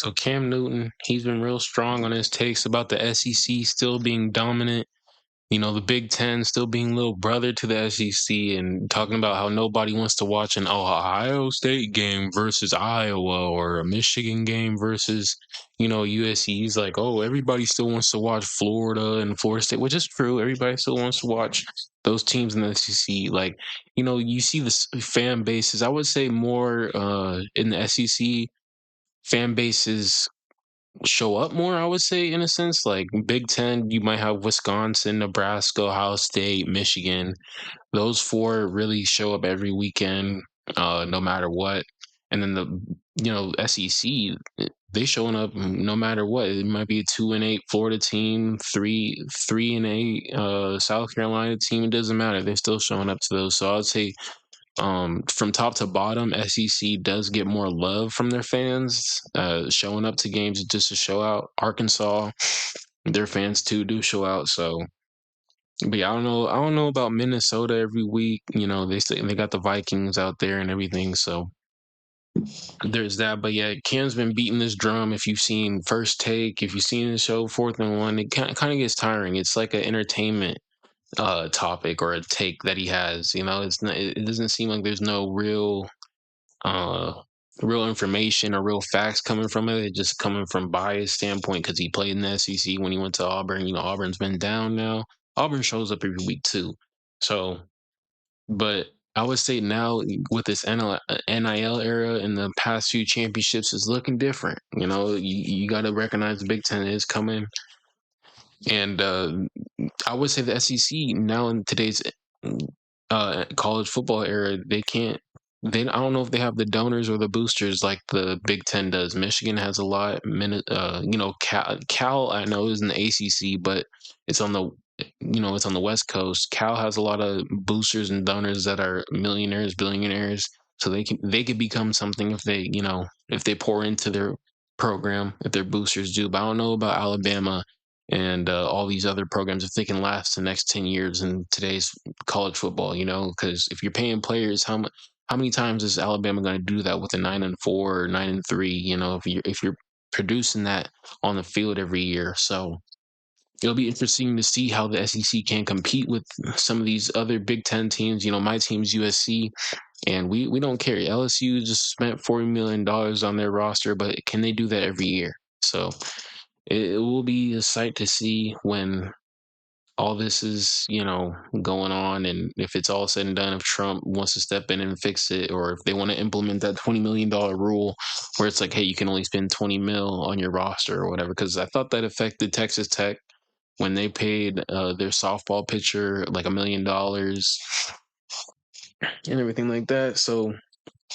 So Cam Newton, he's been real strong on his takes about the SEC still being dominant. The Big Ten still being little brother to the SEC, and talking about how nobody wants to watch an Ohio State game versus Iowa, or a Michigan game versus, USC. He's like, oh, everybody still wants to watch Florida and Florida State, which is true. Everybody still wants to watch those teams in the SEC. Like, you see the fan bases. I would say more in the SEC, fan bases show up more, I would say, in a sense. Like Big Ten, you might have Wisconsin, Nebraska, Ohio State, Michigan. Those four really show up every weekend, no matter what. And then the SEC, they showing up no matter what. It might be a 2-8 Florida team, 3-8 South Carolina team. It doesn't matter. They're still showing up to those. So I'd say from top to bottom, SEC does get more love from their fans, showing up to games just to show out. Arkansas, their fans too do show out. So, but yeah, I don't know about Minnesota every week. They got the Vikings out there and everything. So there's that. But yeah, Cam's been beating this drum. If you've seen First Take, if you've seen the show Fourth and One, it kind of gets tiring. It's like an entertainment topic or a take that he has. It's not, it doesn't seem like there's no uh real information or real facts coming from it. It's just coming from bias standpoint because he played in the SEC when he went to Auburn. Auburn's been down now. Auburn shows up every week too. So, but I would say now with this NIL era and the past few championships is looking different. You got to recognize the Big Ten is coming. And I would say the SEC now in today's college football era, they can't. I don't know if they have the donors or the boosters like the Big Ten does. Michigan has a lot. Cal I know is in the ACC, but it's on the it's on the West Coast. Cal has a lot of boosters and donors that are millionaires, billionaires, so they could become something if they pour into their program, if their boosters do. But I don't know about Alabama and all these other programs if they can last the next 10 years in today's college football. Because if you're paying players, how many times is Alabama going to do that with a 9-4 or 9-3? If you're producing that on the field every year. So it'll be interesting to see how the SEC can compete with some of these other Big Ten teams. My team's USC, and we don't care. LSU just spent $40 million on their roster, but can they do that every year? So it will be a sight to see when all this is, going on, and if it's all said and done, if Trump wants to step in and fix it, or if they want to implement that $20 million rule where it's like, hey, you can only spend 20 mil on your roster or whatever. Because I thought that affected Texas Tech when they paid their softball pitcher like $1 million and everything like that. So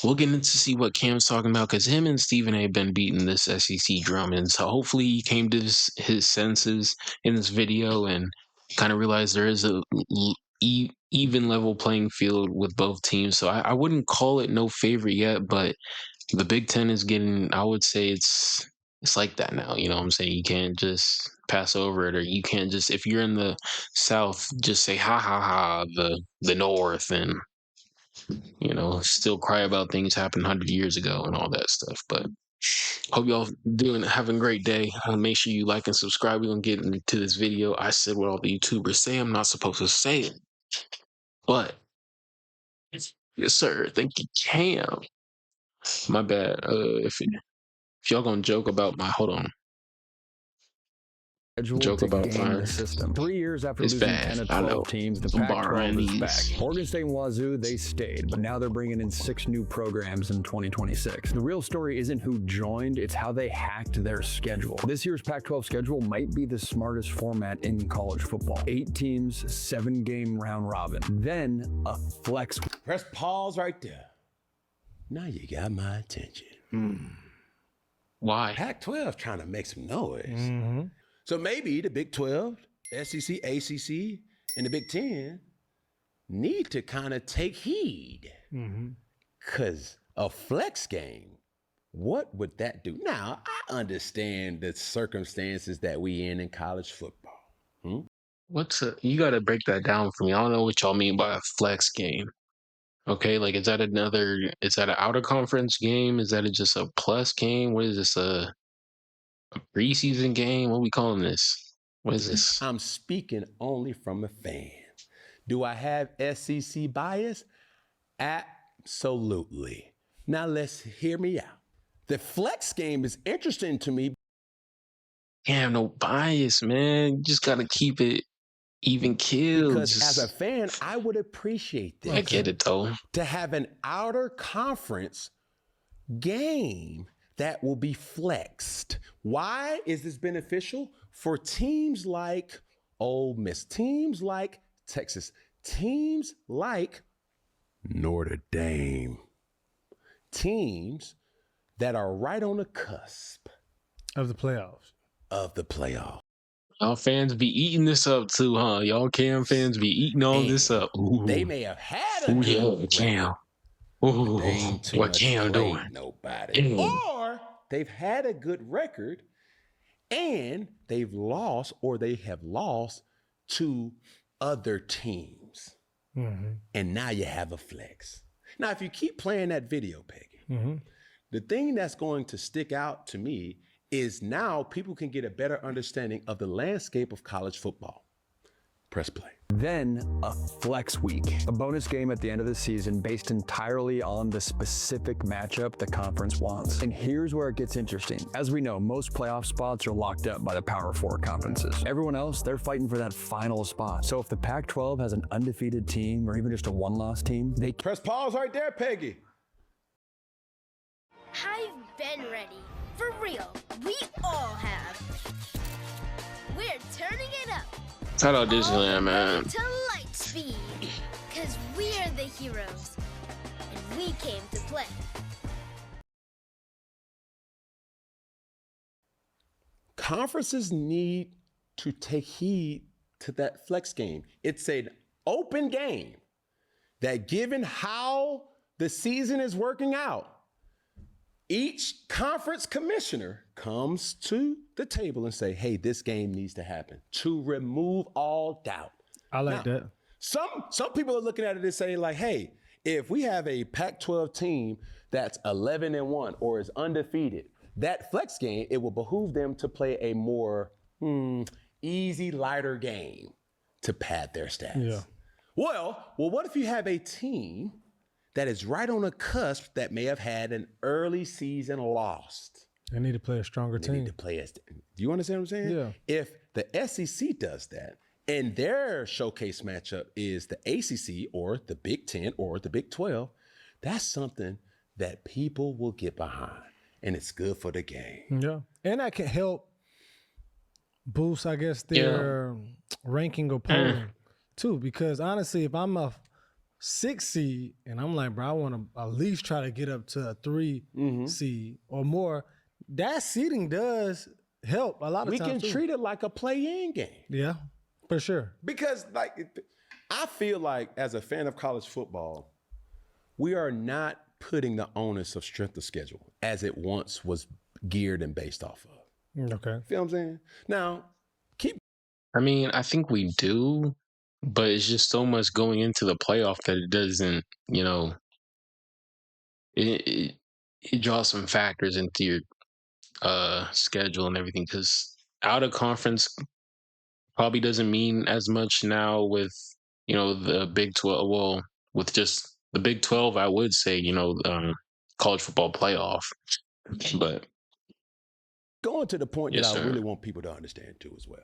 we'll get into see what Cam's talking about because him and Stephen A. been beating this SEC drum, and so hopefully he came to his senses in this video and kind of realized there is a even level playing field with both teams. So I wouldn't call it no favorite yet, but the Big Ten is getting. I would say it's like that now. You know what I'm saying? You can't just pass over it, or you can't just if you're in the South just say ha ha ha the North and still cry about things happened 100 years ago and all that stuff. But hope y'all having a great day. Make sure you like and subscribe. We're gonna get into this video. I said what all the YouTubers say. I'm not supposed to say it, but yes, sir. Thank you, Cam. My bad. If y'all gonna joke about my hold on. Joke to about game my the system. 3 years after it's losing bad. 10 of I know. 12 teams, the I'm borrowing Pac-12 is these. back. Oregon State and Wazoo, they stayed, but now they're bringing in 6 new programs in 2026. The real story isn't who joined, it's how they hacked their schedule. This year's Pac-12 schedule might be the smartest format in college football. 8 teams, 7-game round robin. Then a flex. Press pause right there. Now you got my attention. Why? Pac-12 trying to make some noise. So maybe the Big 12, SEC, ACC, and the Big 10 need to kind of take heed. Because a flex game, what would that do? Now, I understand the circumstances that we in college football. You got to break that down for me. I don't know what y'all mean by a flex game. Okay, like is that an out of conference game? Is that just a plus game? What is this? preseason game. What are we calling this? What is this? I'm speaking only from a fan. Do I have SEC bias? Absolutely. Now let's hear me out. The flex game is interesting to me. Damn, no bias, man. You just gotta keep it even killed. Because as a fan, I would appreciate this. I get it though. To have an outer conference game that will be flexed. Why is this beneficial? For teams like Ole Miss, teams like Texas, teams like Notre Dame, teams that are right on the cusp of the playoffs. Y'all fans be eating this up too, huh? Y'all Cam fans be eating all this up. Ooh. They may have had a good Cam. Ooh, what Cam doing? Nobody. Or they've had a good record and they've lost or they have lost to other teams. Mm-hmm. And now you have a flex. Now, if you keep playing that video, Peggy, the thing that's going to stick out to me is now people can get a better understanding of the landscape of college football. Press play. Then a flex week, a bonus game at the end of the season based entirely on the specific matchup the conference wants. And here's where it gets interesting. As we know, most playoff spots are locked up by the Power 4 conferences. Everyone else, they're fighting for that final spot. So if the Pac-12 has an undefeated team or even just a one-loss team, they press pause right there, Peggy. I've been ready. For real, we all have. We're turning it up. Shout out Disneyland, man. To light speed, cause we're the heroes, and we came to play. Conferences need to take heed to that flex game. It's an open game that, given how the season is working out, each conference commissioner comes to the table and say, hey, this game needs to happen to remove all doubt. I like that. Some people are looking at it and saying like, hey, if we have a Pac-12 team that's 11-1 or is undefeated, that flex game, it will behoove them to play a more easy, lighter game to pad their stats. Yeah. Well, what if you have a team that is right on the cusp that may have had an early season loss? They need to play a stronger team. They need to play do you understand what I'm saying? Yeah. If the SEC does that and their showcase matchup is the ACC or the Big 10 or the Big 12, that's something that people will get behind, and it's good for the game. Yeah. And that can help boost, I guess, their ranking or polling too, because honestly, if I'm a 6 seed and I'm like, bro, I want to at least try to get up to a 3 seed or more, that seeding does help a lot of times. We can treat it like a play-in game. Yeah, for sure. Because I feel like as a fan of college football, we are not putting the onus of strength of schedule as it once was geared and based off of. Okay. Feel what I'm saying? Now, I mean, I think we do, but it's just so much going into the playoff that it doesn't, it draws some factors into your schedule and everything, because out of conference probably doesn't mean as much now with, the Big 12. Well, with just the Big 12, I would say, college football playoff. But going to the point that I really want people to understand too as well.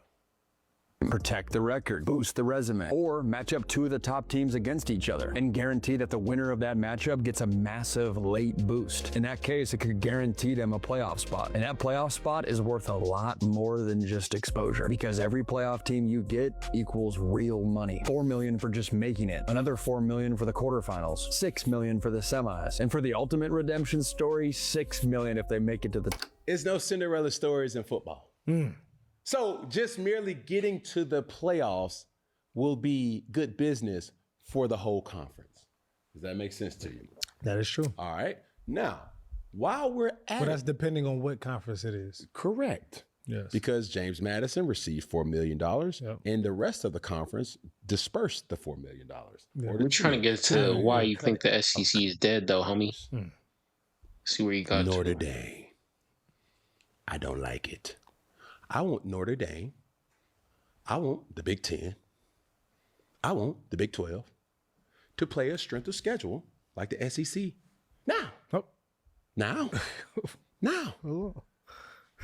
Protect the record, boost the resume, or match up two of the top teams against each other and guarantee that the winner of that matchup gets a massive late boost. In that case, it could guarantee them a playoff spot. And that playoff spot is worth a lot more than just exposure, because every playoff team you get equals real money. $4 million for just making it, another $4 million for the quarterfinals, $6 million for the semis, and for the ultimate redemption story, $6 million if they make it to the... It's no Cinderella stories in football. So just merely getting to the playoffs will be good business for the whole conference. Does that make sense to you? That is true. All right. Now, while we're at But that's depending on what conference it is. Correct. Yes. Because James Madison received $4 million and the rest of the conference dispersed the $4 million. Yeah. We're trying to get to why you think the SEC is dead though, homie. See where you got Notre Dame. I don't like it. I want Notre Dame. I want the Big Ten. I want the Big 12 to play a strength of schedule like the SEC. Now. Oh. Now. Now.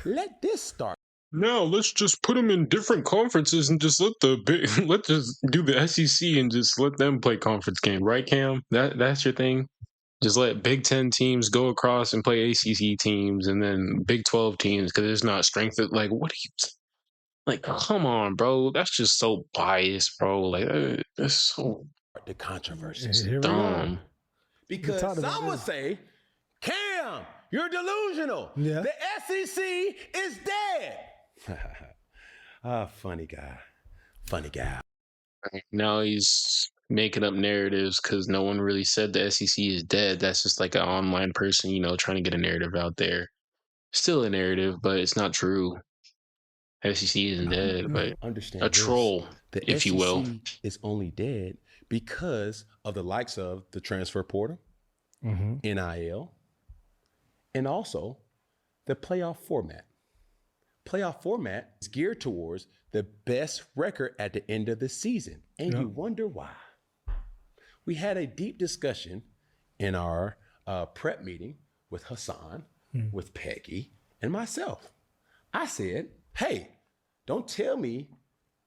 Let this start. No, let's just put them in different conferences and just let's just do the SEC and just let them play conference game, right, Cam? That's your thing. Just let Big 10 teams go across and play ACC teams, and then Big 12 teams because it's not strength. Like, what are you? Like, come on, bro. That's just so biased, bro. Like, that's so the controversies. dumb. Because some would say, Cam, you're delusional. Yeah. The SEC is dead. Funny guy. Funny guy. Now he's making up narratives because no one really said the SEC is dead. That's just like an online person, trying to get a narrative out there. Still a narrative, but it's not true. SEC isn't dead, but understand a troll, the if SEC you will. is only dead because of the likes of the transfer portal, NIL, and also the playoff format. Playoff format is geared towards the best record at the end of the season. And you wonder why. We had a deep discussion in our prep meeting with Hassan, with Peggy, and myself. I said, hey, don't tell me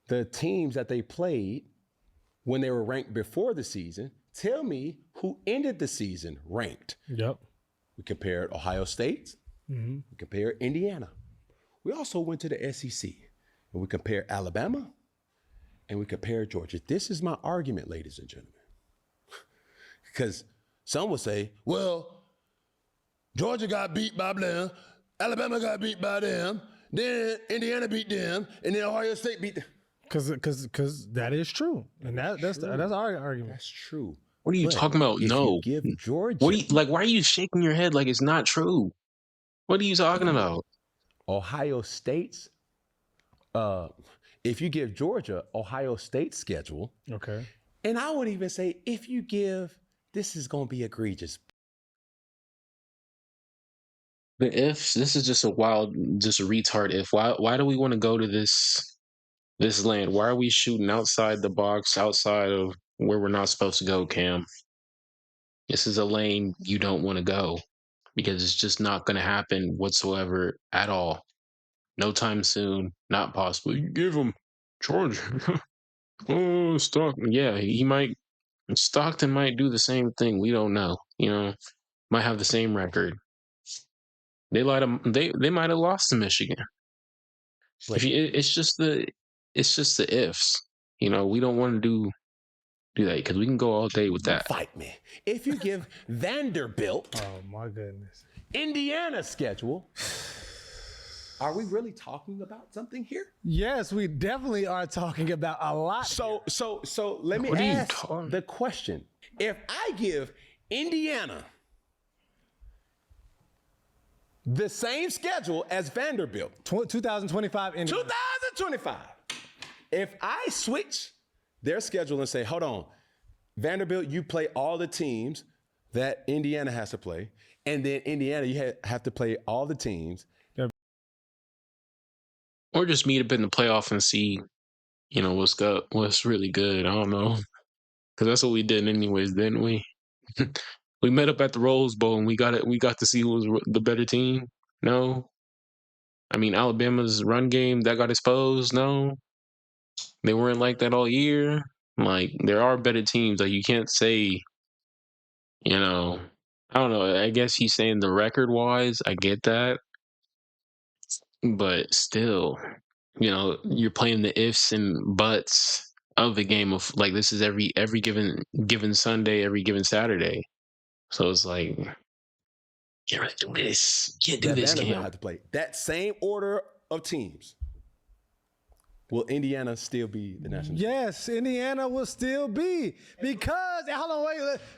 the teams that they played when they were ranked before the season. Tell me who ended the season ranked. Yep. We compared Ohio State. We compared Indiana. We also went to the SEC and we compared Alabama and we compared Georgia. This is my argument, ladies and gentlemen. Because some will say, well, Georgia got beat by them, Alabama got beat by them, then Indiana beat them, and then Ohio State beat them. Because that is true, and that's our argument. That's true. What are you talking about? If No. you give Georgia, Why are you shaking your head like it's not true? What are you talking about? Ohio State's, if you give Georgia Ohio State's schedule, Okay. and I would even say if you give, this is going to be egregious. The ifs, this is just a retard if. Why do we want to go to this land? Why are we shooting outside the box, outside of where we're not supposed to go, Cam? This is a lane you don't want to go because it's just not going to happen whatsoever at all. No time soon, not possible. You give him Georgia. Oh, Stockton. Yeah, Stockton might do the same thing. We don't know. Might have the same record. They might have lost to Michigan. It's just the ifs. We don't want to do that because we can go all day with that. Fight me. If you give Vanderbilt, Oh my goodness. Indiana schedule, are we really talking about something here? Yes, we definitely are talking about a lot. So let me What are you ask talking- the question. If I give Indiana the same schedule as Vanderbilt, 2025 Indiana. 2025, if I switch their schedule and say, hold on, Vanderbilt, you play all the teams that Indiana has to play, and then Indiana, you have to play all the teams. Or just meet up in the playoff and see, what's really good. I don't know. Because that's what we did anyways, didn't we? We met up at the Rose Bowl and we got to see who was the better team. No. I mean, Alabama's run game, that got exposed. No. They weren't like that all year. Like, there are better teams. Like, you can't say, I don't know. I guess he's saying the record-wise. I get that. But still, you're playing the ifs and buts of the game of, like, this is every given Sunday, every given Saturday. So it's like, can't do this. Can't do this, Vanderbilt Cam. have to play that same order of teams. Will Indiana still be the national? Yes, Indiana will still be because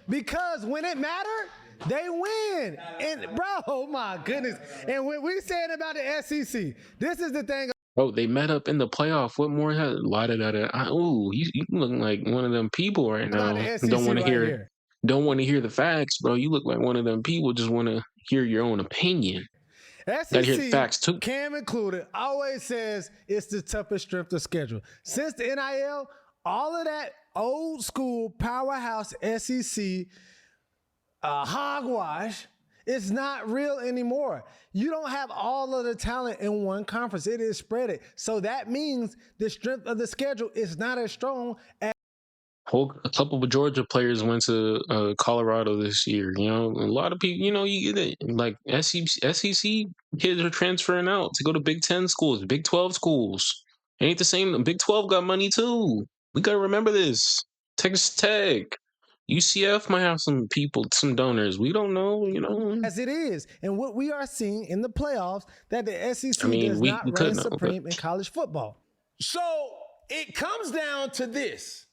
because when it mattered, they win. And bro, oh my goodness. And when we saying about the SEC, this is the thing. Oh, they met up in the playoff. What more? Ooh, you look like one of them people right now. About the SEC Don't want to right hear. here. Don't want to hear the facts, bro. You look like one of them people. Just want to hear your own opinion. Gotta hear the facts too. Cam included, always says it's the toughest strength of schedule. Since the NIL, all of that old school powerhouse SEC hogwash is not real anymore. You don't have all of the talent in one conference. It is spread it. So that means the strength of the schedule is not as strong as A couple of Georgia players went to Colorado this year. You know, a lot of people. You know, you get it. Like SEC kids are transferring out to go to Big 10 schools, Big 12 schools. It ain't the same. Big 12 got money too. We gotta remember this. Texas Tech, UCF might have some people, some donors. We don't know. You know, as it is. And what we are seeing in the playoffs, that the SEC I mean, does we not could reign know, supreme in college football. So it comes down to this.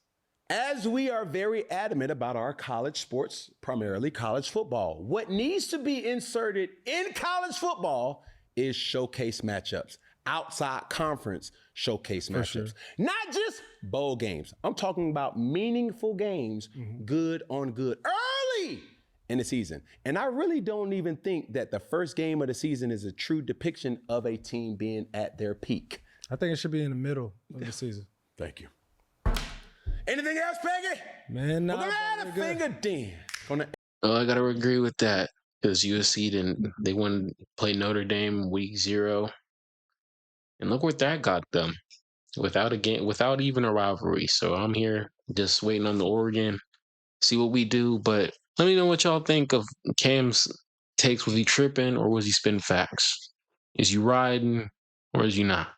As we are very adamant about our college sports, primarily college football, what needs to be inserted in college football is showcase matchups, outside conference showcase matchups, sure. Not just bowl games. I'm talking about meaningful games, good on good, early in the season. And I really don't even think that the first game of the season is a true depiction of a team being at their peak. I think it should be in the middle of the season. Thank you. Anything else, Peggy? Man, nah, We're gonna add a finger then. Oh, I gotta agree with that because USC they won play Notre Dame week 0, and look what that got them without a game, without even a rivalry. So I'm here just waiting on the Oregon, see what we do. But let me know what y'all think of Cam's takes. Was he tripping or was he spitting facts? Is you riding or is you not?